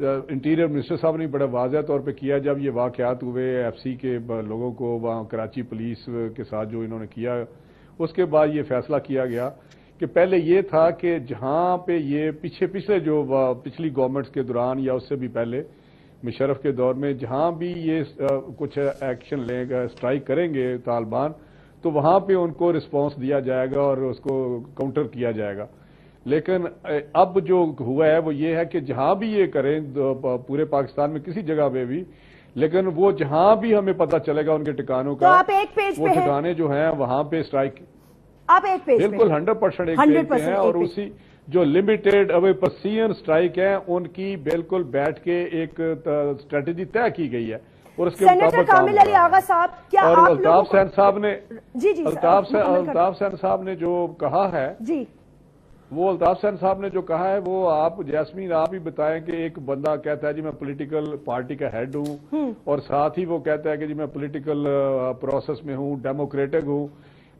Interior minister صاحب نے بڑا واضح طور پہ کیا جب یہ واقعات ہوئے ایف سی کے لوگوں کو وہاں کراچی پولیس کے ساتھ جو انہوں نے کیا، اس کے بعد یہ فیصلہ کیا گیا کہ پہلے یہ تھا کہ جہاں پہ یہ پچھلے جو پچھلی گورنمنٹس کے دوران یا اس سے بھی پہلے مشرف کے دور میں جہاں بھی یہ کچھ ایکشن لیں گے، اسٹرائک کریں گے طالبان، تو وہاں پہ ان کو رسپانس دیا جائے گا اور اس کو کاؤنٹر کیا جائے گا۔ لیکن اب جو ہوا ہے وہ یہ ہے کہ جہاں بھی یہ کریں پورے پاکستان میں کسی جگہ پہ بھی، لیکن وہ جہاں بھی ہمیں پتہ چلے گا ان کے ٹھکانوں کا، وہ ٹھکانے جو ہیں وہاں پہ اسٹرائک آپ ایک پیج بالکل 100% ایک پیج پہ ہیں، اور اسی جو لمیٹڈ اوے پرسین اسٹرائک ہیں ان کی بالکل بیٹھ کے ایک اسٹریٹجی طے کی گئی ہے، اور اس کے سینیٹر کامل علی آغا صاحب کیا اور آپ الطاف حسین صاحب نے الطاف حسین صاحب نے جو کہا ہے وہ الطاف حسین صاحب نے جو کہا ہے وہ آپ جیسمین آپ ہی بتائیں کہ ایک بندہ کہتا ہے جی میں پولیٹیکل پارٹی کا ہیڈ ہوں اور ساتھ ہی وہ کہتا ہے کہ جی میں پولیٹیکل پروسیس میں ہوں، ڈیموکریٹک ہوں،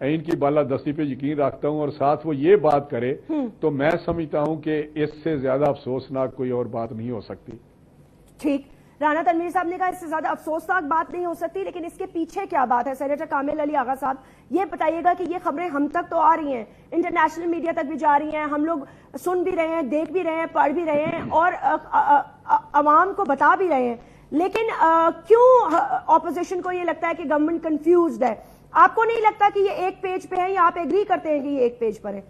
ان کی بالادستی پہ یقین رکھتا ہوں، اور ساتھ وہ یہ بات کرے تو میں سمجھتا ہوں کہ اس سے زیادہ افسوسناک کوئی اور بات نہیں ہو سکتی۔ ٹھیک، رانا تنویر صاحب نے کہا اس سے زیادہ افسوسناک بات نہیں ہو سکتی، لیکن اس کے پیچھے کیا بات ہے؟ سینیٹر کامل علی آغا صاحب یہ بتائیے گا کہ یہ خبریں ہم تک تو آ رہی ہیں، انٹرنیشنل میڈیا تک بھی جا رہی ہیں، ہم لوگ سن بھی رہے ہیں، دیکھ بھی رہے ہیں، پڑھ بھی رہے ہیں اور عوام کو بتا بھی رہے ہیں، لیکن کیوں اپوزیشن کو یہ لگتا ہے کہ گورنمنٹ کنفیوزڈ ہے؟ آپ کو نہیں لگتا کہ یہ ایک پیج پہ ہے، یا آپ ایگری کرتے ہیں کہ یہ ایک پیج پر ہے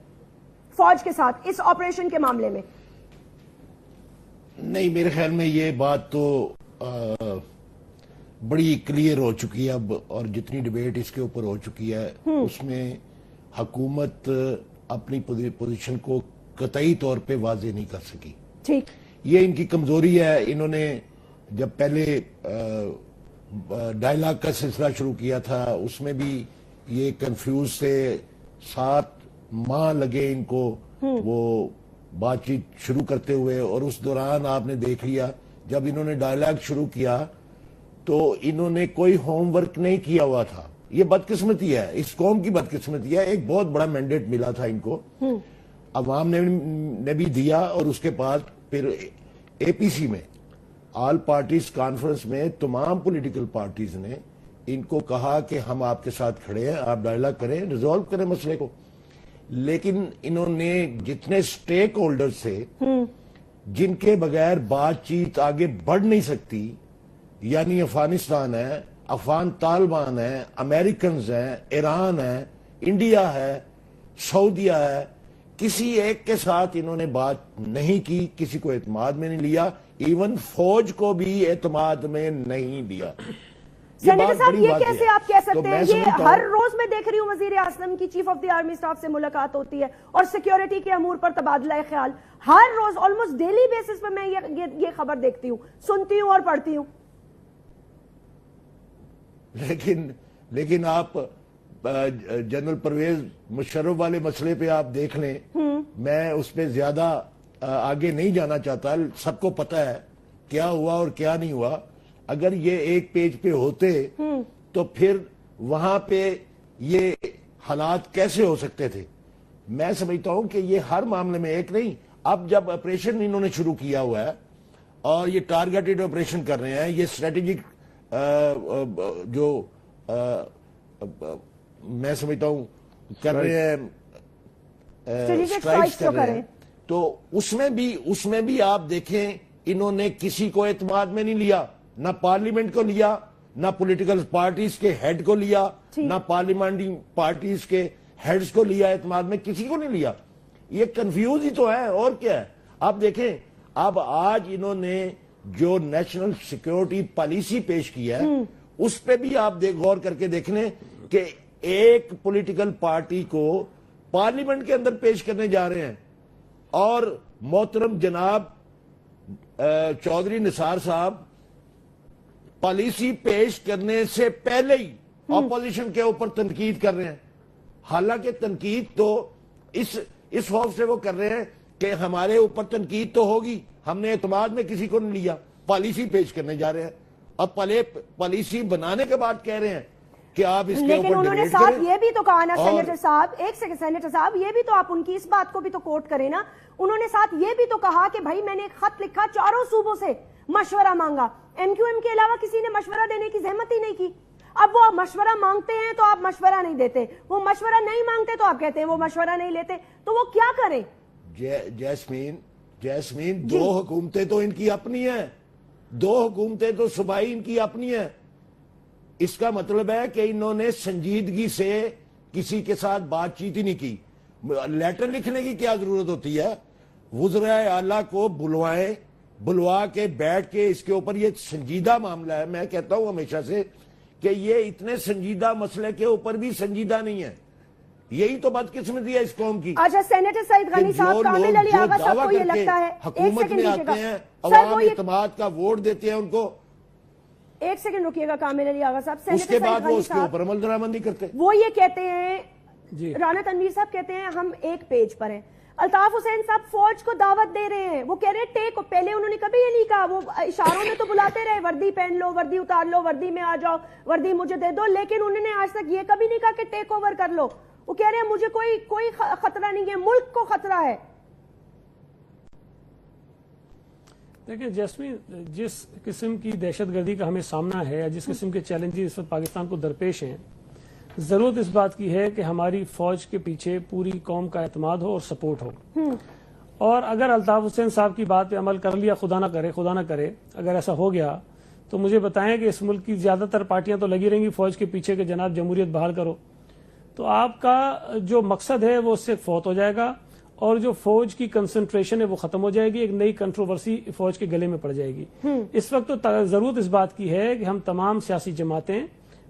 فوج کے ساتھ اس آپریشن کے معاملے میں؟ نہیں، میرے خیال میں یہ بات تو بڑی کلیئر ہو چکی ہے اب، اور جتنی ڈیبیٹ اس کے اوپر ہو چکی ہے اس میں حکومت اپنی پوزیشن کو قطعی طور پہ واضح نہیں کر سکی۔ ٹھیک، یہ ان کی کمزوری ہے۔ انہوں نے جب پہلے ڈائلاگ کا سلسلہ شروع کیا تھا اس میں بھی یہ کنفیوز سے 7 ماہ لگے ان کو وہ بات چیت شروع کرتے ہوئے، اور اس دوران آپ نے دیکھ لیا جب انہوں نے ڈائلاگ شروع کیا تو انہوں نے کوئی ہوم ورک نہیں کیا ہوا تھا۔ یہ بدقسمتی ہے، اس قوم کی بدقسمتی ہے۔ ایک بہت بڑا مینڈیٹ ملا تھا ان کو، عوام نے بھی دیا، اور اس کے بعد پھر اے پی سی میں آل پارٹیز کانفرنس میں تمام پولیٹیکل پارٹیز نے ان کو کہا کہ ہم آپ کے ساتھ کھڑے ہیں، آپ ڈائلاگ کریں، ریزالو کریں مسئلے کو۔ لیکن انہوں نے جتنے سٹیک ہولڈرز تھے جن کے بغیر بات چیت آگے بڑھ نہیں سکتی، یعنی افغانستان ہے، افغان طالبان ہیں، امریکنز ہیں، ایران ہے، انڈیا ہے، سعودیہ ہے، کسی ایک کے ساتھ انہوں نے بات نہیں کی، کسی کو اعتماد میں نہیں لیا، ایون فوج کو بھی اعتماد میں نہیں لیا۔ سینیٹر صاحب یہ کیسے آپ کہہ سکتے ہیں؟ یہ ہر روز میں دیکھ رہی ہوں وزیر اعظم کی chief of the army staff سے ملاقات ہوتی ہے اور سیکیورٹی کے امور پر تبادلہ خیال ہر روز آلموسٹ ڈیلی بیسس پہ میں یہ خبر دیکھتی ہوں، سنتی ہوں اور پڑھتی ہوں۔ لیکن آپ جنرل پرویز مشرف والے مسئلے پہ آپ دیکھ لیں، میں اس پہ زیادہ آگے نہیں جانا چاہتا، سب کو پتا ہے کیا ہوا اور کیا نہیں ہوا۔ اگر یہ ایک پیج پہ ہوتے تو پھر وہاں پہ یہ حالات کیسے ہو سکتے تھے؟ میں سمجھتا ہوں کہ یہ ہر معاملے میں ایک نہیں، اب جب آپریشن انہوں نے شروع کیا ہوا ہے اور یہ ٹارگیٹڈ آپریشن کر رہے ہیں، یہ اسٹریٹجک جو میں سمجھتا ہوں کر رہے ہیں، اسٹرائکس کر رہے ہیں، تو اس میں بھی آپ دیکھیں انہوں نے کسی کو اعتماد میں نہیں لیا، نہ پارلیمنٹ کو لیا، نہ پولیٹیکل پارٹیز کے ہیڈ کو لیا، نہ پارلیمنٹری پارٹیز کے ہیڈز کو لیا، اعتماد میں کسی کو نہیں لیا۔ یہ کنفیوز ہی تو ہے، اور کیا ہے؟ آپ دیکھیں اب آج انہوں نے جو نیشنل سیکیورٹی پالیسی پیش کی ہے اس پہ بھی آپ غور کر کے دیکھ لیں کہ ایک پولیٹیکل پارٹی کو پارلیمنٹ کے اندر پیش کرنے جا رہے ہیں، اور محترم جناب چودھری نثار صاحب پالیسی پیش کرنے سے پہلے ہی اپوزیشن کے اوپر تنقید کر رہے ہیں۔ حالانکہ تنقید تو اس خوف سے وہ کر رہے ہیں کہ ہمارے اوپر تنقید تو ہوگی، ہم نے اعتماد میں کسی کو نہیں لیا، پالیسی پیش کرنے جا رہے ہیں، اور پالیسی بنانے کے بعد کہہ رہے ہیں کہ آپ اس کے لیکن اوپر انہوں نے ڈیبیٹ ساتھ کریں. یہ بھی تو کہا نا اور سینیٹر صاحب، ایک سیکنڈ سینیٹر صاحب، یہ بھی تو آپ ان کی اس بات کو بھی تو کوٹ کریں نا. انہوں نے ساتھ یہ بھی تو کہا کہ بھائی میں نے ایک خط لکھا، چاروں صوبوں سے مشورہ مانگا، ایم کیو ایم کے علاوہ کسی نے مشورہ دینے کی زحمت ہی نہیں کی. اب وہ مشورہ مانگتے ہیں تو آپ مشورہ نہیں دیتے، وہ مشورہ نہیں مانگتے تو آپ کہتے ہیں وہ مشورہ نہیں لیتے. تو وہ کیا کریں؟ جیسمین دو حکومتیں تو ان کی اپنی ہیں، دو حکومتیں تو صوبائی ان کی اپنی ہیں. اس کا مطلب ہے کہ انہوں نے سنجیدگی سے کسی کے ساتھ بات چیت ہی نہیں کی. لیٹر لکھنے کی کیا ضرورت ہوتی ہے؟ وزرائے اعلیٰ کو بلوا کے بیٹھ کے اس کے اوپر، یہ سنجیدہ معاملہ ہے. میں کہتا ہوں ہمیشہ سے کہ یہ اتنے سنجیدہ مسئلے کے اوپر بھی سنجیدہ نہیں ہے. یہی تو بدقسمتی ہے اس قوم کی. اچھا سینیٹر سعید غنی صاحب، کامل علی آغا صاحب کو یہ لگتا ہے، حکومت میں آتے ہیں، عوام اعتماد کا ووٹ دیتے ہیں ان کو، ایک سیکنڈ رکیے گا کامل علی آغا صاحب. اس کے بعد وہ اس کے اوپر عمل درآمد نہیں کرتے. وہ یہ کہتے ہیں، رانا تنویر صاحب کہتے ہیں ہم ایک پیج پر ہیں. الطاف حسین صاحب فوج کو دعوت دے رہے ہیں، وہ کہہ رہے ہیں ٹیک. پہلے انہوں نے کبھی یہ نہیں کہا، وہ اشاروں میں تو بلاتے رہے وردی پہن لو، وردی اتار لو، وردی میں آ جاؤ، وردی مجھے دے دو، لیکن انہوں نے آج تک یہ کبھی نہیں کہا کہ ٹیک اوور کر لو. وہ کہہ رہے ہیں مجھے کوئی خطرہ نہیں ہے، ملک کو خطرہ ہے. دیکھیں جیسمین، جس قسم کی دہشت گردی کا ہمیں سامنا ہے یا جس قسم کے چیلنجز اس وقت پاکستان کو درپیش ہیں، ضرورت اس بات کی ہے کہ ہماری فوج کے پیچھے پوری قوم کا اعتماد ہو اور سپورٹ ہو. اور اگر الطاف حسین صاحب کی بات پہ عمل کر لیا، خدا نہ کرے اگر ایسا ہو گیا تو مجھے بتائیں کہ اس ملک کی زیادہ تر پارٹیاں تو لگی رہیں گی فوج کے پیچھے کہ جناب جمہوریت بحال کرو. تو آپ کا جو مقصد ہے وہ اس سے فوت ہو جائے گا، اور جو فوج کی کنسنٹریشن ہے وہ ختم ہو جائے گی، ایک نئی کنٹروورسی فوج کے گلے میں پڑ جائے گی. اس وقت تو ضرورت اس بات کی ہے کہ ہم تمام سیاسی جماعتیں،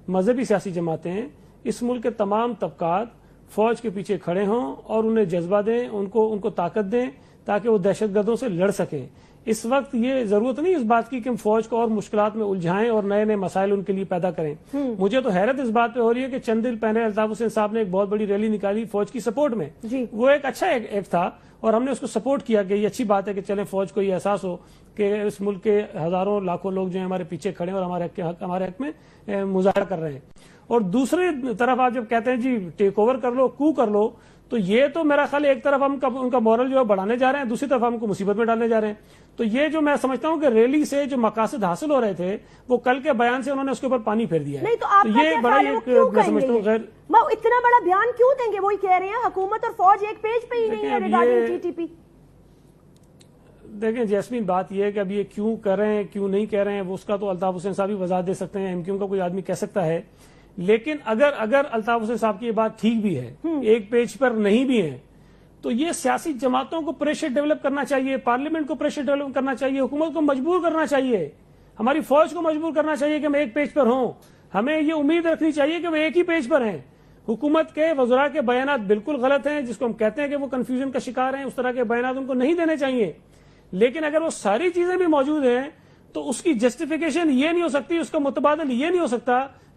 مذہبی سیاسی جماعتیں، اس ملک کے تمام طبقات فوج کے پیچھے کھڑے ہوں اور انہیں جذبہ دیں، ان کو طاقت دیں تاکہ وہ دہشت گردوں سے لڑ سکیں. اس وقت یہ ضرورت نہیں اس بات کی کہ ہم فوج کو اور مشکلات میں الجھائیں اور نئے نئے مسائل ان کے لیے پیدا کریں. مجھے تو حیرت اس بات پہ ہو رہی ہے کہ چند دن پہلے الطاف حسین صاحب نے ایک بہت بڑی ریلی نکالی فوج کی سپورٹ میں. وہ ایک اچھا ایک تھا اور ہم نے اس کو سپورٹ کیا کہ یہ اچھی بات ہے کہ چلیں فوج کو یہ احساس ہو کہ اس ملک کے ہزاروں لاکھوں لوگ جو ہیں ہمارے پیچھے کھڑے ہیں اور ہمارے حق میں مظاہرہ کر رہے ہیں. اور دوسری طرف آپ جب کہتے ہیں جی ٹیک اوور کر لو، کو کر لو، تو یہ تو میرا خیال ایک طرف ہم ان کا مورل جو ہے بڑھانے جا رہے ہیں، دوسری طرف ہم کو مصیبت میں ڈالنے جا رہے ہیں. تو یہ جو میں سمجھتا ہوں کہ ریلی سے جو مقاصد حاصل ہو رہے تھے وہ کل کے بیان سے انہوں نے اس کے اوپر پانی پھیر دیا ہے. نہیں تو آپ یہ بڑا میں سمجھتا ہوں غیر اتنا بڑا بیان کیوں دیں گے؟ وہی کہہ رہے ہیں حکومت اور فوج ایک پیج پہ ہی نہیں ہے ریگارڈنگ ٹی ٹی پی. دیکھیں جیسمین، بات یہ ہے کہ اب یہ کیوں کر رہے ہیں کیوں نہیں کہہ رہے ہیں وہ اس کا تو الطاف حسین صاحب بھی وضاحت دے سکتے ہیں، ایم کیو کا کوئی آدمی کہہ سکتا ہے. لیکن اگر الطاف حسین صاحب کی یہ بات ٹھیک بھی ہے، ایک پیج پر نہیں بھی ہے، تو یہ سیاسی جماعتوں کو پریشر ڈیولپ کرنا چاہیے، پارلیمنٹ کو پریشر ڈیولپ کرنا چاہیے، حکومت کو مجبور کرنا چاہیے، ہماری فوج کو مجبور کرنا چاہیے کہ ہم ایک پیج پر ہوں. ہمیں یہ امید رکھنی چاہیے کہ وہ ایک ہی پیج پر ہیں. حکومت کے وزراء کے بیانات بالکل غلط ہیں، جس کو ہم کہتے ہیں کہ وہ کنفیوژن کا شکار ہیں، اس طرح کے بیانات ان کو نہیں دینے چاہیے. لیکن اگر وہ ساری چیزیں بھی موجود ہیں تو اس کی جسٹیفیکیشن یہ نہیں ہو سکتی، اس کا متبادل یہ نہیں ہو سکتا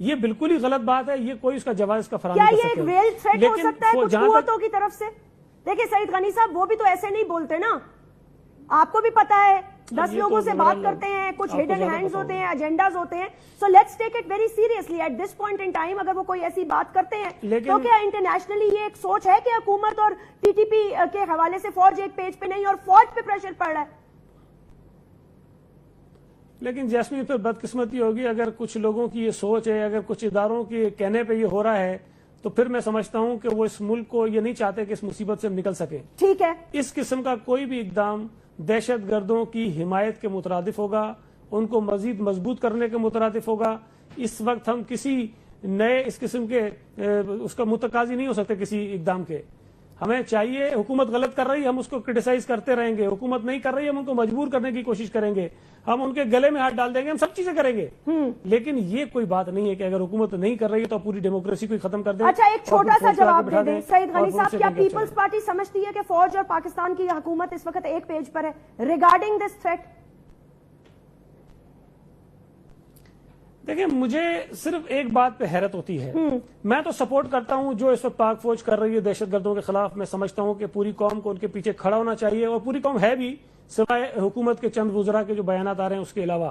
یہ بالکل ہی غلط بات ہے، یہ کوئی اس کا جواز اس کا فراہم نہیں کر سکتا. کیا یہ ایک ریل تھریٹ ہو سکتا ہے کچھ قوتوں کی طرف سے؟ دیکھیں سعید غنی صاحب وہ بھی تو ایسے نہیں بولتے نا، آپ کو بھی پتا ہے 10 لوگوں سے بات کرتے ہیں، کچھ ہڈن ہینڈز ہوتے ہیں، ایجنڈاز ہوتے ہیں. So let's take it very seriously at this point in time. اگر وہ کوئی ایسی بات کرتے ہیں تو کیا انٹرنیشنلی یہ ایک سوچ ہے کہ حکومت اور ٹی ٹی پی کے حوالے سے فوج ایک پیج پہ نہیں اور فوج پہ پریشر پڑ رہا ہے؟ لیکن جیسمین پھر بدقسمتی ہوگی اگر کچھ لوگوں کی یہ سوچ ہے، اگر کچھ اداروں کے کہنے پہ یہ ہو رہا ہے تو پھر میں سمجھتا ہوں کہ وہ اس ملک کو یہ نہیں چاہتے کہ اس مصیبت سے ہم نکل سکیں. ٹھیک ہے، اس قسم کا کوئی بھی اقدام دہشت گردوں کی حمایت کے مترادف ہوگا، ان کو مزید مضبوط کرنے کے مترادف ہوگا. اس وقت ہم کسی نئے اس قسم کے اس کا متقاضی نہیں ہو سکتے کسی اقدام کے. ہمیں چاہیے، حکومت غلط کر رہی ہے ہم اس کو کرٹیسائز کرتے رہیں گے، حکومت نہیں کر رہی ہے ہم ان کو مجبور کرنے کی کوشش کریں گے، ہم ان کے گلے میں ہاتھ ڈال دیں گے، ہم سب چیزیں کریں گے. لیکن یہ کوئی بات نہیں ہے کہ اگر حکومت نہیں کر رہی ہے تو پوری ڈیموکریسی کو ختم کر دیں. اچھا ایک چھوٹا سا جواب دے دیں سعید غنی صاحب، کیا پیپلز پارٹی سمجھتی ہے کہ فوج اور پاکستان کی حکومت اس وقت ایک پیج پر ہے ریگارڈنگ دس تھریٹ؟ دیکھیں مجھے صرف ایک بات پہ حیرت ہوتی ہے. میں تو سپورٹ کرتا ہوں جو اس وقت پاک فوج کر رہی ہے دہشت گردوں کے خلاف. میں سمجھتا ہوں کہ پوری قوم کو ان کے پیچھے کھڑا ہونا چاہیے، اور پوری قوم ہے بھی، سوائے حکومت کے چند وزراء کے جو بیانات آ رہے ہیں اس کے علاوہ.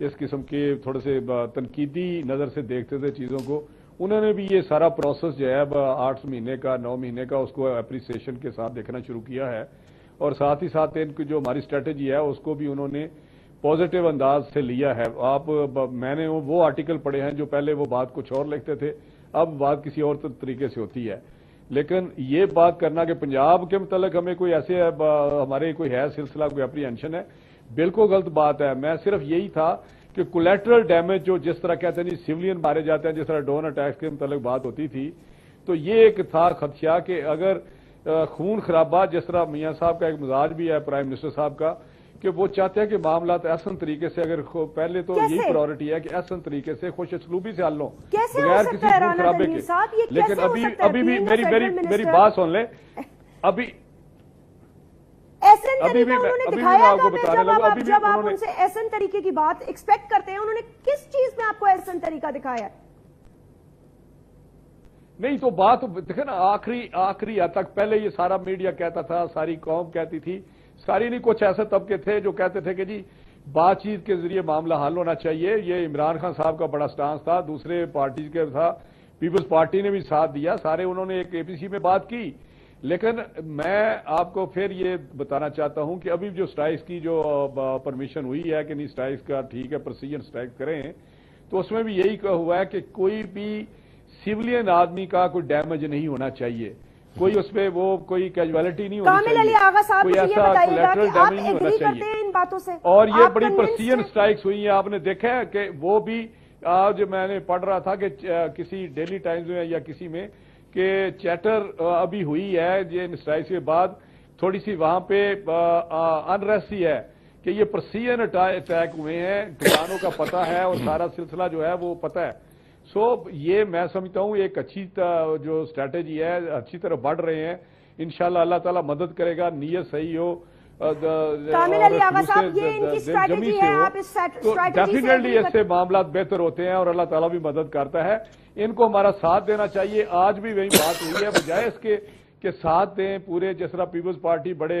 اس قسم کے تھوڑے سے تنقیدی نظر سے دیکھتے تھے چیزوں کو، انہوں نے بھی یہ سارا پروسیس جو ہے 8 مہینے کا 9 مہینے کا اس کو اپریسیشن کے ساتھ دیکھنا شروع کیا ہے، اور ساتھ ہی ساتھ ان کی جو ہماری اسٹریٹجی ہے اس کو بھی انہوں نے پازیٹیو انداز سے لیا ہے۔ میں نے وہ آرٹیکل پڑھے ہیں جو پہلے وہ بات کچھ اور لکھتے تھے، اب بات کسی اور طریقے سے ہوتی ہے، لیکن یہ بات کرنا کہ پنجاب کے متعلق ہمیں کوئی ایسے ہمارے کوئی ہے سلسلہ، کوئی اپریہنشن ہے، بالکل غلط بات ہے۔ میں صرف یہی تھا کہ کولیٹرل ڈیمیج جو جس طرح کہتے ہیں سیولین مارے جاتے ہیں، جس طرح ڈرون اٹیکس کے متعلق بات ہوتی تھی، تو یہ ایک تھا خدشہ کہ اگر خون خرابہ، جس طرح میاں صاحب کا ایک مزاج بھی ہے پرائم منسٹر صاحب کا، کہ وہ چاہتے ہیں کہ معاملات احسن طریقے سے، اگر پہلے تو یہی پرائورٹی ہے کہ احسن طریقے سے خوش اسلوبی سے حل ہو بغیر کسی خون خرابے کے۔ لیکن ابھی بھی میری بات سن لیں، ابھی بھی میں آپ کو بتانے لگا، جب آپ ان سے ایسن طریقے کی بات ایکسپیکٹ کرتے ہیں، انہوں نے کس چیز میں آپ کو ایسن طریقہ دکھایا ہے؟ نہیں تو بات دیکھیں نا، آخری حد تک پہلے یہ سارا میڈیا کہتا تھا، ساری قوم کہتی تھی، ساری نہیں، کچھ ایسے طبقے تھے جو کہتے تھے کہ جی بات چیت کے ذریعے معاملہ حل ہونا چاہیے۔ یہ عمران خان صاحب کا بڑا سٹانس تھا، دوسرے پارٹیز کے تھا، پیپلز پارٹی نے بھی ساتھ دیا، سارے انہوں نے ایک APC میں بات کی۔ لیکن میں آپ کو پھر یہ بتانا چاہتا ہوں کہ ابھی جو سٹرائکس کی جو پرمیشن ہوئی ہے کہ نہیں سٹرائکس کا ٹھیک ہے پرسیجر سٹرائک کریں، تو اس میں بھی یہی ہوا ہے کہ کوئی بھی سیولین آدمی کا کوئی ڈیمیج نہیں ہونا چاہیے، کوئی اس پہ وہ کوئی کیجویلٹی نہیں ہونی چاہیے، کوئی ایسا کولیٹرل ڈیمیج نہیں ہونا چاہیے۔ اور یہ بڑی پرسیجن سٹرائکس ہوئی ہیں، آپ نے دیکھا ہے کہ وہ بھی آج میں نے پڑھ رہا تھا کہ کسی ڈیلی ٹائمز میں یا کسی میں کہ چیٹر ابھی ہوئی ہے یہ سٹرائکس کے بعد تھوڑی سی وہاں پہ انریسٹ ہی ہے کہ یہ پرسیجن اٹیک ہوئے ہیں، ٹھکانوں کا پتہ ہے اور سارا سلسلہ جو ہے وہ پتہ ہے۔ یہ میں سمجھتا ہوں ایک اچھی جو اسٹریٹجی ہے، اچھی طرح بڑھ رہے ہیں، انشاءاللہ اللہ تعالیٰ مدد کرے گا، نیت صحیح ہو، کامل علی آغا صاحب یہ ان کی اسٹریٹجی ہے، آپ اس تو ڈیفینیٹلی اس سے معاملات بہتر ہوتے ہیں اور اللہ تعالیٰ بھی مدد کرتا ہے۔ ان کو ہمارا ساتھ دینا چاہیے، آج بھی وہی بات ہوئی ہے، بجائے اس کے کہ ساتھ دیں پورے، جس طرح پیپلز پارٹی بڑے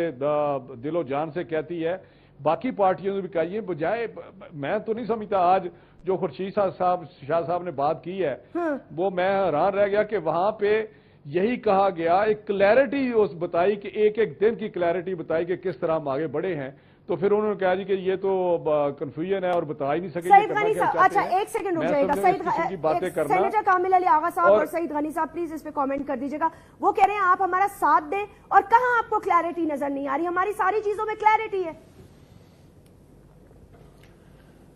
دل و جان سے کہتی ہے، باقی پارٹیوں نے بھی کہیے، بجائے میں تو نہیں سمجھتا آج جو خورشید شاہ صاحب نے بات کی ہے وہ میں حیران رہ گیا کہ وہاں پہ یہی کہا گیا، ایک کلیئرٹی اس بتائی کہ ایک دن کی کلیئرٹی بتائی کہ کس طرح ہم آگے بڑھے ہیں، تو پھر انہوں نے کہا جی کہ یہ تو کنفیوژن ہے اور بتا ہی نہیں سکے۔ سعید غنی صاحب، اچھا ایک سیکنڈ رک جائے گا، سینیٹر کامل علی آغا صاحب اور سعید غنی صاحب پلیز اس پہ کامنٹ کر دیجیے گا۔ وہ کہہ رہے ہیں آپ ہمارا ساتھ دیں، اور کہاں آپ کو کلیئرٹی نظر نہیں آ رہی؟ ہماری ساری چیزوں میں کلیئرٹی ہے۔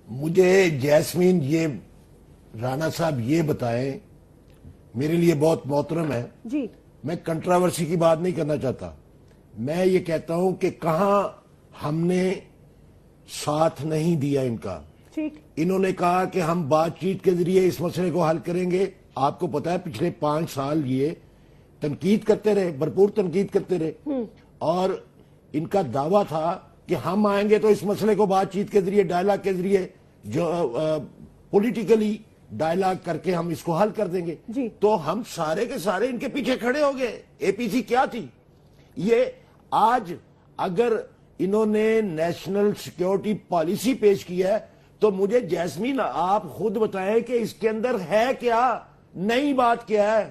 مجھے جیسمین یہ رانا صاحب یہ بتائیں، میرے لیے بہت محترم ہے جی، میں کنٹراورسی کی بات نہیں کرنا چاہتا، میں یہ کہتا ہوں کہ کہاں ہم نے ساتھ نہیں دیا ان کا۔ ٹھیک، انہوں نے کہا کہ ہم بات چیت کے ذریعے اس مسئلے کو حل کریں گے۔ آپ کو پتا ہے پچھلے 5 سال یہ تنقید کرتے رہے، بھرپور تنقید کرتے رہے، اور ان کا دعویٰ تھا کہ ہم آئیں گے تو اس مسئلے کو بات چیت کے ذریعے، ڈائلاگ کے ذریعے، جو پولیٹیکلی ڈائلاگ کر کے ہم اس کو حل کر دیں گے۔ جی، تو ہم سارے کے سارے ان کے پیچھے کھڑے ہو گئے۔ APC کیا تھی یہ؟ آج اگر انہوں نے نیشنل سیکیورٹی پالیسی پیش کی ہے تو مجھے جیسمین آپ خود بتائیں کہ اس کے اندر ہے کیا، نئی بات کیا ہے؟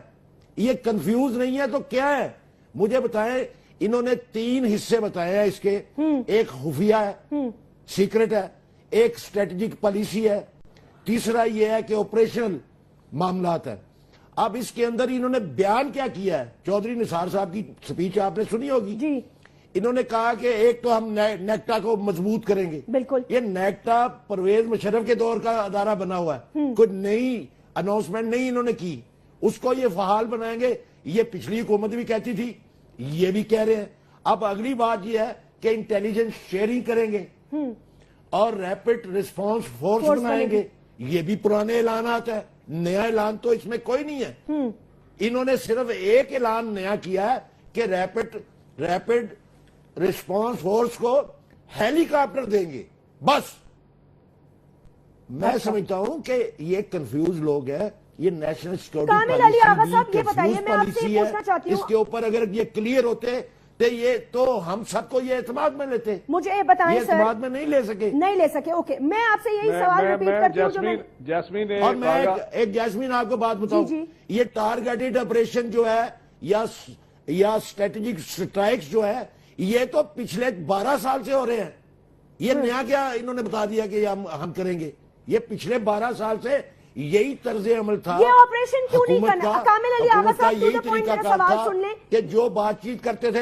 یہ کنفیوز نہیں ہے تو کیا ہے؟ مجھے بتائیں۔ انہوں نے 3 حصے بتائے ہیں اس کے، ایک خفیہ ہے، سیکرٹ ہے، ایک اسٹریٹجک پالیسی ہے، تیسرا یہ ہے کہ آپریشنل معاملات ہے۔ اب اس کے اندر انہوں نے بیان کیا کیا ہے؟ چودھری نثار صاحب کی سپیچ آپ نے سنی ہوگی جی، انہوں نے کہا کہ ایک تو ہم نیکٹا کو مضبوط کریں گے۔ بالکل، یہ نیکٹا پرویز مشرف کے دور کا ادارہ بنا ہوا ہے، کوئی نئی اناؤنسمنٹ نہیں انہوں نے کی، اس کو یہ فعال بنائیں گے۔ یہ پچھلی حکومت بھی کہتی تھی، یہ بھی کہہ رہے ہیں۔ اب اگلی بات یہ ہے کہ انٹیلیجنس شیئرنگ کریں گے اور ریپڈ ریسپانس فورس بنائیں گے، یہ بھی پرانے اعلانات ہیں، نیا اعلان تو اس میں کوئی نہیں ہے۔ انہوں نے صرف ایک اعلان نیا کیا ہے کہ ریپڈ ریسپانس فورس کو ہیلی کاپٹر دیں گے، بس۔ میں سمجھتا ہوں کہ یہ کنفیوز لوگ ہیں، یہ نیشنل سیکورٹی کامل علی آغا صاحب یہ بتائیے، میں آپ سے پوچھنا چاہتی ہوں، اس کے اوپر اگر یہ کلیئر ہوتے یہ تو ہم سب کو یہ اعتماد میں لیتے، مجھے یہ بتائیں یہ سر، اعتماد میں نہیں لے سکے، نہیں لے سکے. اوکے، میں آپ سے یہی سوال ریپیٹ کرتی ہوں جو میں جیسمین اور میں ایک جیسمین آپ کو بات بتاؤں، یہ ٹارگیٹڈ آپریشن جو ہے یا اسٹریٹجک سٹرائکس جو ہے یہ تو پچھلے 12 سال سے ہو رہے ہیں. یہ نیا کیا انہوں نے بتا دیا کہ ہم کریں گے؟ یہ پچھلے 12 سال سے یہی طرز عمل تھا. یہ آپریشن کیوں نہیں کرنا؟ کامل علی آغا صاحب یہی طریقہ کار تھا کہ جو بات چیت کرتے تھے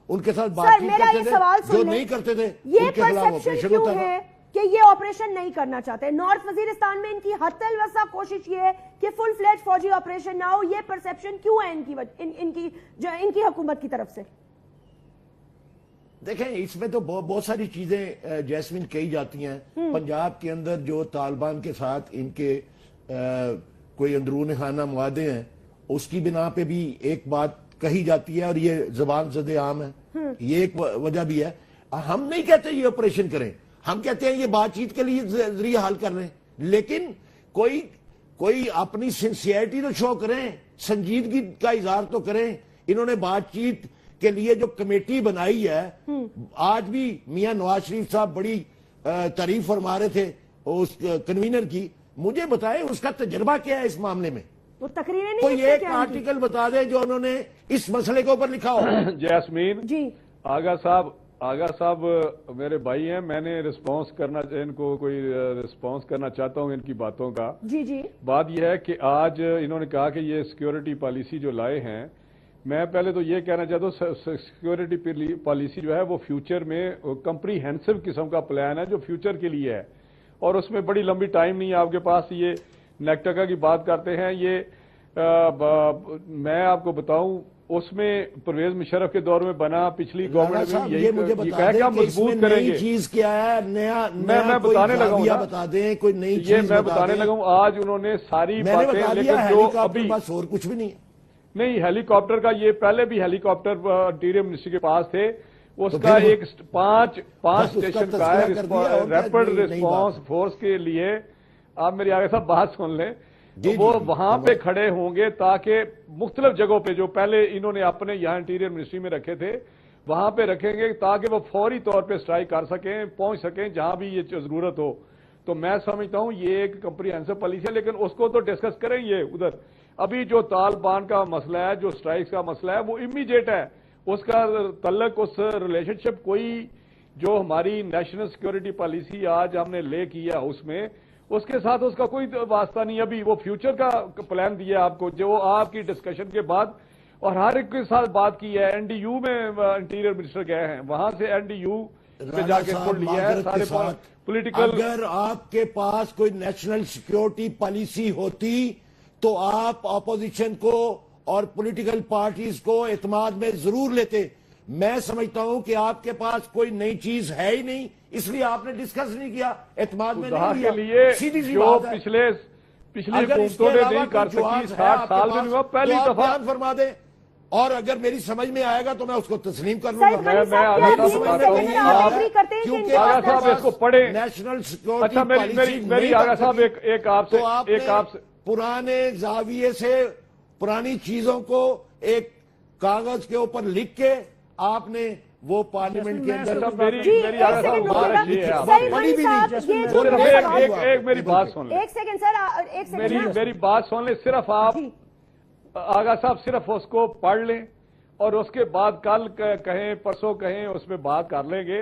ان کے ساتھ بات چیت کرتے تھے، جو نہیں کرتے تھے یہ ان کے خلاف پرسپشن آپریشن کیوں ہوتا تھا. ہے کہ یہ آپریشن نہیں کرنا چاہتے؟ نارتھ وزیرستان میں ان کی حتی الوسع کوشش یہ ہے کہ فل فلیج فوجی آپریشن نہ ہو. یہ پرسپشن کیوں ہے ان کی حکومت کی طرف سے؟ دیکھیں اس میں تو بہت ساری چیزیں جیسمین کہی جاتی ہیں. پنجاب کے اندر جو طالبان کے ساتھ ان کے کوئی اندرون خانہ معاہدے ہیں اس کی بنا پہ بھی ایک بات کہی جاتی ہے اور یہ زبان زد عام ہے. یہ ایک وجہ بھی ہے. ہم نہیں کہتے یہ آپریشن کریں، ہم کہتے ہیں یہ بات چیت کے لیے ذریعہ حل کر رہے ہیں، لیکن کوئی اپنی سنسیئرٹی تو شو کریں، سنجیدگی کا اظہار تو کریں. انہوں نے بات چیت کے لیے جو کمیٹی بنائی ہے، آج بھی میاں نواز شریف صاحب بڑی تعریف فرما رہے تھے اس کنوینر کی. مجھے بتائیں اس کا تجربہ کیا ہے اس معاملے میں؟ وہ تقریریں نہیں کوئی ایک آرٹیکل بتا دیں جو انہوں نے اس مسئلے کے اوپر لکھا ہو. جیسمین جی آغا صاحب میرے بھائی ہیں، میں نے ان کو کوئی رسپانس کرنا چاہتا ہوں ان کی باتوں کا. جی بات یہ ہے کہ آج انہوں نے کہا کہ یہ سیکیورٹی پالیسی جو لائے ہیں، میں پہلے تو یہ کہنا چاہتا ہوں سیکیورٹی پالیسی جو ہے وہ فیوچر میں کمپریہنسو قسم کا پلان ہے جو فیوچر کے لیے ہے، اور اس میں بڑی لمبی ٹائم نہیں ہے آپ کے پاس. یہ نیکٹکا کی بات کرتے ہیں، یہ میں آپ کو بتاؤں اس میں پرویز مشرف کے دور میں بنا، پچھلی گورنمنٹ میں یہ مجھے بتا دیں کہ اس میں نئی چیز کیا ہے، نیا میں بتانے لگا ہوں، بتا دیں کوئی نئی چیز. یہ میں بتانے لگا ہوں. آج انہوں نے ساری باتیں، لیکن جو ابھی بس اور کچھ بھی نہیں ہیلی کاپٹر کا، یہ پہلے بھی ہیلی کاپٹر انٹیریئر منسٹری کے پاس تھے، اس کا ایک پانچ اسٹیشن کا ہے ریپڈ ریسپانس فورس کے لیے. آپ میری آگے صاحب بات سن لیں. وہ وہاں پہ کھڑے ہوں گے تاکہ مختلف جگہوں پہ جو پہلے انہوں نے اپنے یہاں انٹیریئر منسٹری میں رکھے تھے وہاں پہ رکھیں گے تاکہ وہ فوری طور پہ سٹرائک کر سکیں، پہنچ سکیں جہاں بھی یہ ضرورت ہو. تو میں سمجھتا ہوں یہ ایک کمپریہنسو پالیسی ہے، لیکن اس کو تو ڈسکس کریں گے ادھر. ابھی جو طالبان کا مسئلہ ہے، جو سٹرائکس کا مسئلہ ہے، وہ امیڈیٹ ہے. اس کا تعلق، اس ریلیشن شپ کوئی جو ہماری نیشنل سیکیورٹی پالیسی آج ہم نے لے کیا اس میں، اس کے ساتھ اس کا کوئی واسطہ نہیں. ابھی وہ فیوچر کا پلان دیا آپ کو جو آپ کی ڈسکشن کے بعد، اور ہر ایک کے ساتھ بات کی ہے. این ڈی یو میں انٹیریئر منسٹر گئے ہیں، وہاں سے این ڈی یو پہ جا کے کھول لیا ہے سارے پولیٹیکل. اگر آپ کے پاس کوئی نیشنل سیکیورٹی پالیسی ہوتی تو آپ اپوزیشن کو اور پولیٹیکل پارٹیز کو اعتماد میں ضرور لیتے. میں سمجھتا ہوں کہ آپ کے پاس کوئی نئی چیز ہے ہی نہیں، اس لیے آپ نے ڈسکس نہیں کیا، اعتماد میں نہیں لیا. کے لیے سیدھی سی جو بات ہے. پچھلی حکومتوں نے نہیں کر سکی 60 سال میں ہوا پہلی دفعہ. فرما دیں، اور اگر میری سمجھ میں آئے گا تو میں اس کو تسلیم کر لوں گا. میں آگا صاحب اس کو پڑھیں. نیشنل سیکیورٹی اچھا میری آگا صاحب ایک آپ سے پرانے زاویے سے پرانی چیزوں کو ایک کاغذ کے اوپر لکھ کے آپ نے وہ پارلیمنٹ کے اندر میری آگا صاحب ایک میری بات سن لیں. ایک سیکنڈ سر، میری بات سن لیں. صرف آپ آغا صاحب صرف اس کو پڑھ لیں اور اس کے بعد کل کہیں پرسوں کہیں اس میں بات کر لیں گے.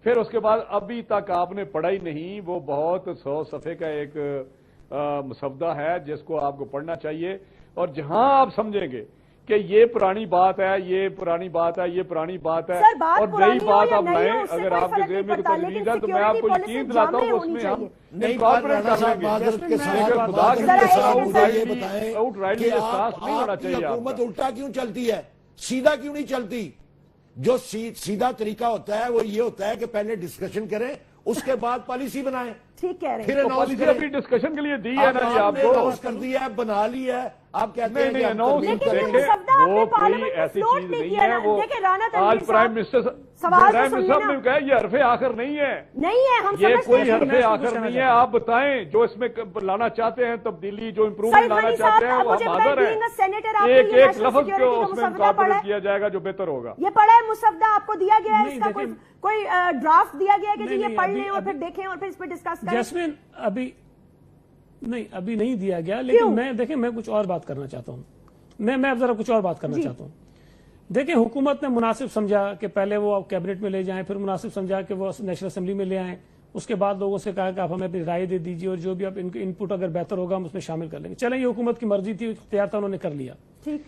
پھر اس کے بعد ابھی تک آپ نے پڑھا ہی نہیں. وہ بہت 100 صفحے کا ایک مسودہ ہے جس کو آپ کو پڑھنا چاہیے. اور جہاں آپ سمجھیں گے کہ یہ پرانی بات ہے، یہ پرانی بات ہے، یہ پرانی بات ہے، اور نئی بات آپ لائیں، اگر آپ کے ذہن میں کوئی تجویز ہے تو میں آپ کو یقین دلاتا ہوں اس میں ہم انکارپوریٹ کر لیں گے. خدا کی آؤٹ رائٹلی احساس نہیں ہونا چاہیے. حکومت الٹا کیوں چلتی ہے، سیدھا کیوں نہیں چلتی؟ جو سیدھا طریقہ ہوتا ہے وہ یہ ہوتا ہے کہ پہلے ڈسکشن کریں، اس کے بعد پالیسی بنائیں. ٹھیک کہہ رہے پھر ہیں. پالیسی اپنی ڈسکشن کے لیے دی ہے نا جی آپ کو. اناؤنس کر دیا ہے, بنا لیا ہے, آپ کہتے ہیں کہ ہم اناؤنس ترمیم لیکن کریں یہ گے. مسودہ آپ نے وہ کوئی پارلیمنٹ میں ایسی فلوٹ چیز نہیں نہیں کیا ہے. نا. وہ دیکھیں رانا آج تنویر پرائم صاحب منسٹر سوال پرائم تو منسٹر سنیے نے نا. کہا یہ حرف آخر نہیں ہے, نہیں ہے, ہم یہ سمجھتے کوئی ہیں. حرف آخر نہیں ہے. آپ بتائیں جو اس میں لانا چاہتے ہیں تبدیلی, جو امپروومنٹ سعید لانا غنی چاہتے ہیں صاحب وہ مجھے ہم بتائیں, حاضر being a senator ہیں. آپ ایک کو یہ ایک نیشنل لفظ سیکیورٹی کو کا اس میں مسودہ پڑھا ہے, انکارپوریٹ کیا جائے گا جو بہتر ہوگا. یہ پڑھا ہے مسودہ آپ کو دیا گیا ہے, نہیں, اس کا دیکھیں, کوئی ڈرافٹ دیا گیا ہے کہ جی نہیں, یہ پڑھ لیں اور ابھی- پھر دیکھیں اور پھر اس پہ ڈسکس کریں. جیسمین ابھی نہیں دیا گیا, لیکن میں دیکھیں میں کچھ اور بات کرنا چاہتا ہوں. میں اب ذرا کچھ اور بات کرنا چاہتا ہوں. دیکھیں حکومت نے مناسب سمجھا کہ پہلے وہ کیبنٹ میں لے جائیں, پھر مناسب سمجھا کہ وہ نیشنل اسمبلی میں لے آئیں, اس کے بعد لوگوں سے کہا کہ آپ ہمیں اپنی رائے دے دیجیے اور جو بھی آپ ان پٹ اگر بہتر ہوگا ہم اس میں شامل کر لیں گے. چلیں یہ حکومت کی مرضی تھی, اختیار تھا, انہوں نے کر لیا. ٹھیک,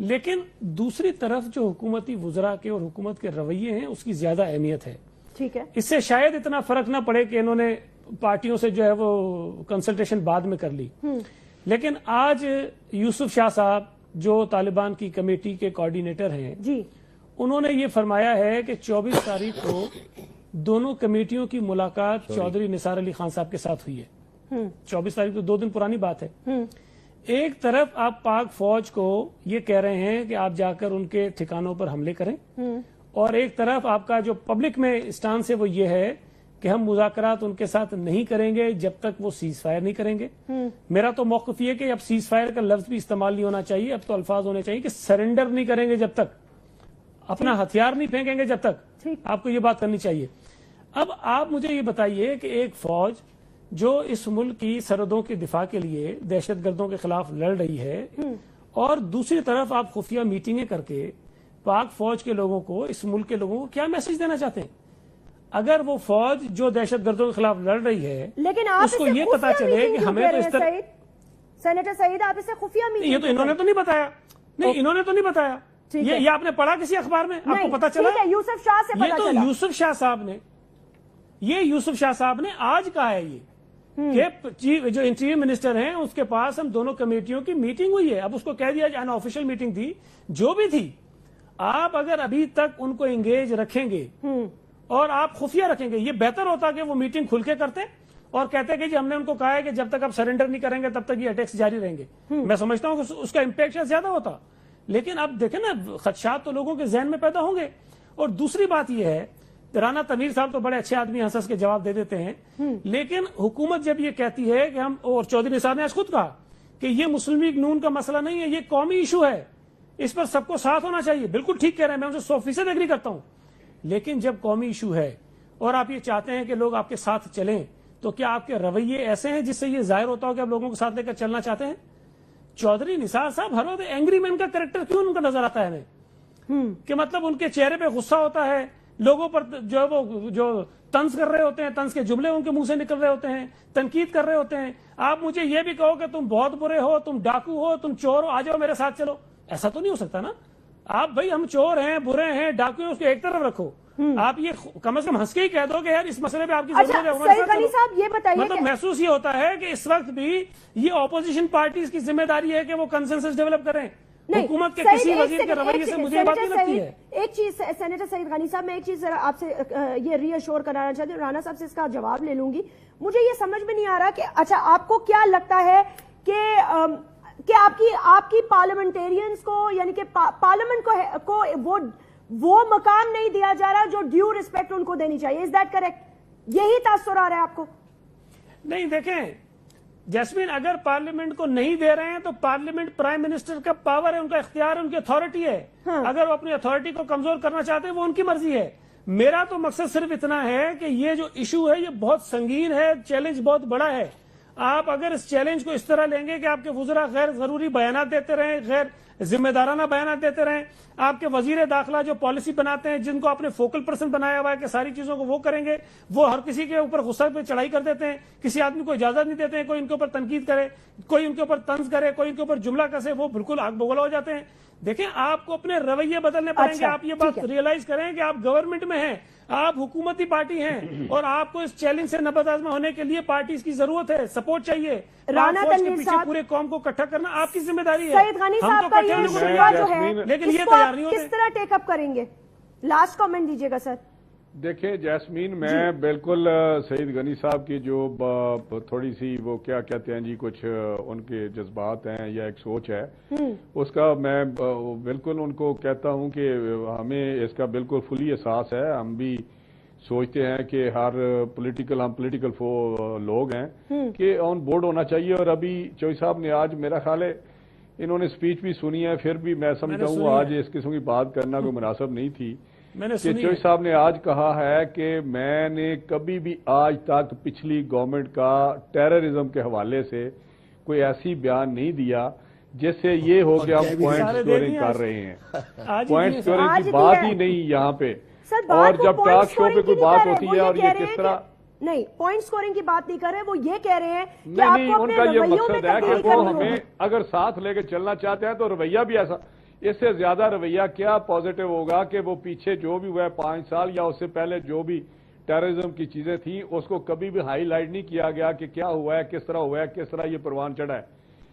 لیکن دوسری طرف جو حکومتی وزراء کے اور حکومت کے رویے ہیں اس کی زیادہ اہمیت ہے. ٹھیک ہے, اس سے شاید اتنا فرق نہ پڑے کہ انہوں نے پارٹیوں سے جو ہے وہ کنسلٹیشن بعد میں کر لی. لیکن آج یوسف شاہ صاحب جو طالبان کی کمیٹی کے کوارڈینیٹر ہیں, جی انہوں نے یہ فرمایا ہے کہ 24 تاریخ کو دونوں کمیٹیوں کی ملاقات چودھری نثار علی خان صاحب کے ساتھ ہوئی ہے. 24 تاریخ تو 2 دن پرانی بات ہے. ایک طرف آپ پاک فوج کو یہ کہہ رہے ہیں کہ آپ جا کر ان کے ٹھکانوں پر حملے کریں, اور ایک طرف آپ کا جو پبلک میں اسٹانس ہے وہ یہ ہے کہ ہم مذاکرات ان کے ساتھ نہیں کریں گے جب تک وہ سیز فائر نہیں کریں گے. میرا تو موقف یہ کہ اب سیز فائر کا لفظ بھی استعمال نہیں ہونا چاہیے, اب تو الفاظ ہونے چاہیے کہ سرنڈر نہیں کریں گے جب تک, اپنا ہتھیار نہیں پھینکیں گے جب تک. آپ کو یہ بات کرنی چاہیے. اب آپ مجھے یہ بتائیے کہ ایک فوج جو اس ملک کی سرحدوں کے دفاع کے لیے دہشت گردوں کے خلاف لڑ رہی ہے, اور دوسری طرف آپ خفیہ میٹنگیں کر کے پاک فوج کے لوگوں کو, اس ملک کے لوگوں کو کیا میسج دینا چاہتے ہیں؟ اگر وہ فوج جو دہشت گردوں کے خلاف لڑ رہی ہے لیکن آپ اس کو یہ پتا چلے کہ ہمیں تو اس طرح, سینیٹر سعید آپ اسے خفیہ میٹنگ, یہ تو انہوں نے تو نہیں بتایا, نہیں انہوں نے تو نہیں بتایا, یہ آپ نے پڑھا کسی اخبار میں, آپ کو پتا چلا؟ یوسف شاہ سے یہ پتا تو چلا. یوسف شاہ صاحب نے آج کہا ہے یہ کہ جو انٹیریئر منسٹر ہیں اس کے پاس ہم دونوں کمیٹیوں کی میٹنگ ہوئی ہے. اب اس کو کہہ دیا جائے آفیشیل میٹنگ تھی, جو بھی تھی, آپ اگر ابھی تک ان کو انگیج رکھیں گے اور آپ خفیہ رکھیں گے, یہ بہتر ہوتا کہ وہ میٹنگ کھل کے کرتے اور کہتے کہ جی ہم نے ان کو کہا ہے کہ جب تک آپ سرنڈر نہیں کریں گے تب تک یہ اٹیکس جاری رہیں گے. میں سمجھتا ہوں کہ اس کا امپیکٹ زیادہ ہوتا. لیکن اب دیکھیں نا, خدشات تو لوگوں کے ذہن میں پیدا ہوں گے. اور دوسری بات یہ ہے, رانا تنویر صاحب تو بڑے اچھے آدمی ہنس کے جواب دے دیتے ہیں, لیکن حکومت جب یہ کہتی ہے کہ ہم, اور چودھری نثار نے آج خود کہا کہ یہ مسلم لیگ نون کا مسئلہ نہیں ہے, یہ قومی ایشو ہے, اس پر سب کو ساتھ ہونا چاہیے. بالکل ٹھیک کہہ رہے ہیں, میں ان سے 100% ایگری کرتا ہوں. لیکن جب قومی ایشو ہے اور آپ یہ چاہتے ہیں کہ لوگ آپ کے ساتھ چلیں, تو کیا آپ کے رویے ایسے ہیں جس سے یہ ظاہر ہوتا ہو کہ آپ لوگوں کے ساتھ لے کر چلنا چاہتے ہیں؟ چودھری نثار صاحب ہر وقت اینگری مین کا کریکٹر کیوں ان کا نظر آتا ہے ہمیں, کہ مطلب ان کے چہرے پہ غصہ ہوتا ہے, لوگوں پر جو ہے وہ جو طنز کر رہے ہوتے ہیں, طنز کے جملے ان کے منہ سے نکل رہے ہوتے ہیں, تنقید کر رہے ہوتے ہیں. آپ مجھے یہ بھی کہو کہ تم بہت برے ہو, تم ڈاکو ہو, تم چور ہو, آ جاؤ میرے ساتھ چلو, ایسا تو نہیں ہو سکتا نا. آپ بھائی ہم چور ہیں, برے ہیں, ڈاکو ہیں, اس کو ایک طرف رکھو. آپ یہ کم از کم ہنس کے ہی کہہ دو کہ یار اس مسئلے پہ آپ کی ضرورت ہے. سعید غنی صاحب یہ بتائیے, مطلب محسوس یہ ہوتا ہے کہ اس وقت بھی یہ اپوزیشن پارٹیز کی ذمہ داری ہے کہ وہ کنسنسس ڈیولپ کریں. حکومت کے کسی وزیر کے رویے سے مجھے یہ بات نہیں لگتی ہے. ایک چیز سینیٹر سعید غنی صاحب, میں ایک چیز آپ سے یہ ری ایشور کرانا چاہتی ہوں, رانا صاحب سے اس کا جواب لے لوں گی. مجھے یہ سمجھ میں نہیں آ رہا کہ اچھا آپ کو کیا لگتا ہے کہ آپ کی پارلیمنٹیرینز کو, یعنی کہ پارلیمنٹ کو وہ مقام نہیں دیا جا رہا جو ڈیو ریسپیکٹ ان کو دینی چاہیے. Is that correct? یہی تاثر آ رہا ہے آپ کو؟ نہیں دیکھیں جیسمین, اگر پارلیمنٹ کو نہیں دے رہے ہیں تو پارلیمنٹ پرائم منسٹر کا پاور ہے, ان کا اختیار ہے, ان کی اتھارٹی ہے. اگر وہ اپنی اتھارٹی کو کمزور کرنا چاہتے ہیں وہ ان کی مرضی ہے. میرا تو مقصد صرف اتنا ہے کہ یہ جو ایشو ہے یہ بہت سنگین ہے, چیلنج بہت بڑا ہے. آپ اگر اس چیلنج کو اس طرح لیں گے کہ آپ کے وزراء غیر ضروری بیانات دیتے رہیں, غیر ذمہ دارانہ بیانات دیتے رہیں, آپ کے وزیر داخلہ جو پالیسی بناتے ہیں, جن کو آپ نے فوکل پرسن بنایا ہوا ہے کہ ساری چیزوں کو وہ کریں گے, وہ ہر کسی کے اوپر غصہ پہ چڑھائی کر دیتے ہیں, کسی آدمی کو اجازت نہیں دیتے ہیں کوئی ان کے اوپر تنقید کرے, کوئی ان کے اوپر طنز کرے, کوئی ان کے اوپر جملہ کسے, وہ بالکل آگ بگولا ہو جاتے ہیں. دیکھیں آپ کو اپنے رویے بدلنے پڑیں گے. آپ یہ بات ریئلائز کریں کہ آپ گورنمنٹ میں ہیں, آپ حکومتی پارٹی ہیں, اور آپ کو اس چیلنج سے نبرد آزما ہونے کے لیے پارٹیز کی ضرورت ہے, سپورٹ چاہیے. رانا تنویر صاحب, پورے قوم کو اکٹھا کرنا آپ کی ذمہ داری ہے. سعید غنی صاحب کا یہ جملہ جو ہے لیکن یہ تیار نہیں ہوتے. کس طرح ٹیک اپ کریں گے؟ لاسٹ کامنٹ دیجیے گا سر. دیکھیں جیسمین، میں بالکل سعید غنی صاحب کی جو تھوڑی سی وہ کیا کہتے ہیں جی، کچھ ان کے جذبات ہیں یا ایک سوچ ہے، اس کا میں بالکل ان کو کہتا ہوں کہ ہمیں اس کا بالکل فلی احساس ہے. ہم بھی سوچتے ہیں کہ ہر ہم پولیٹیکل لوگ ہیں کہ آن بورڈ ہونا چاہیے. اور ابھی چوئی صاحب نے آج میرا خیال ہے انہوں نے سپیچ بھی سنی ہے، پھر بھی میں سمجھتا ہوں آج اس قسم کی بات کرنا کوئی مناسب نہیں تھی. کہ چوئی صاحب نے آج کہا ہے کہ میں نے کبھی بھی آج تک پچھلی گورنمنٹ کا ٹیررزم کے حوالے سے کوئی ایسی بیان نہیں دیا جس سے یہ ہو کہ ہم پوائنٹ سکورنگ کر رہے ہیں. پوائنٹ سکورنگ کی بات ہی نہیں یہاں پہ. اور جب ٹاک شو پہ کوئی بات ہوتی ہے اور یہ کس طرح نہیں پوائنٹ سکورنگ کی بات نہیں کر رہے، وہ یہ کہہ رہے ہیں کہ نہیں، ان کا یہ مقصد ہے کہ وہ ہمیں اگر ساتھ لے کے چلنا چاہتے ہیں تو رویہ بھی ایسا، اس سے زیادہ رویہ کیا پازیٹو ہوگا کہ وہ پیچھے جو بھی ہوا ہے 5 سال یا اس سے پہلے جو بھی ٹیررزم کی چیزیں تھیں اس کو کبھی بھی ہائی لائٹ نہیں کیا گیا کہ کیا ہوا ہے، کس طرح ہوا ہے، کس طرح یہ پروان چڑھا ہے.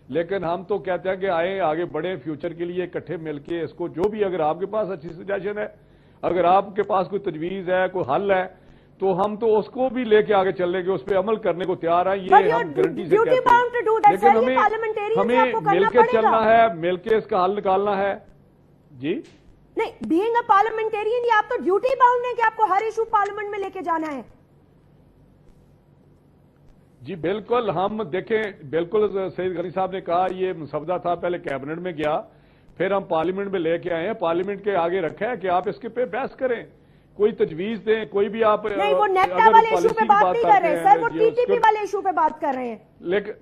لیکن ہم تو کہتے ہیں کہ آئیں آگے بڑھیں فیوچر کے لیے اکٹھے مل کے اس کو، جو بھی اگر آپ کے پاس اچھی سجیشن ہے، اگر آپ کے پاس کوئی تجویز ہے، کوئی حل ہے، تو ہم تو اس کو بھی لے کے آگے چل لیں گے، اس پہ عمل کرنے کو تیار ہیں. یہ ہم گارنٹی سے کہتے ہیں. لیکن ہمیں مل کے چلنا ہے، مل کے اس کا حل نکالنا ہے. جی نہیں، بینگ اے پارلیمنٹیرین یہ آپ تو ڈیوٹی باؤنڈ ہے کہ آپ کو ہر ایشو پارلیمنٹ میں لے کے جانا ہے. جی بالکل. ہم دیکھیں بالکل سعید غنی صاحب نے کہا یہ مسودہ تھا، پہلے کیبنٹ میں گیا، پھر ہم پارلیمنٹ میں لے کے آئے ہیں، پارلیمنٹ کے آگے رکھا ہے کہ آپ اس کے پہ بحث کریں، کوئی تجویز دیں، کوئی بھی آپ. نہیں، وہ نیپٹا والے ایشو پہ بات نہیں کر رہے سر، وہ ٹی ٹی پی والے ایشو پہ بات کر رہے ہیں. لیکن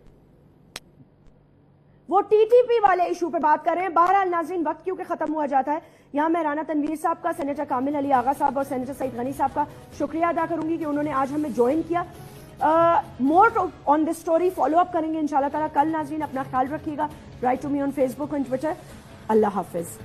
وہ ٹی ٹی پی والے ایشو پہ بات کر رہے ہیں. بہرحال ناظرین، وقت کیونکہ ختم ہوا جاتا ہے، یہاں میں رانا تنویر صاحب کا، سینیٹر کامل علی آغا صاحب اور سینیٹر سعید غنی صاحب کا شکریہ ادا کروں گی کہ انہوں نے آج ہمیں جوائن کیا. مور آن دس اسٹوری فالو اپ کریں گے انشاءاللہ تعالیٰ کل. ناظرین اپنا خیال رکھیے گا. Write to me on Facebook and Twitter. اللہ حافظ.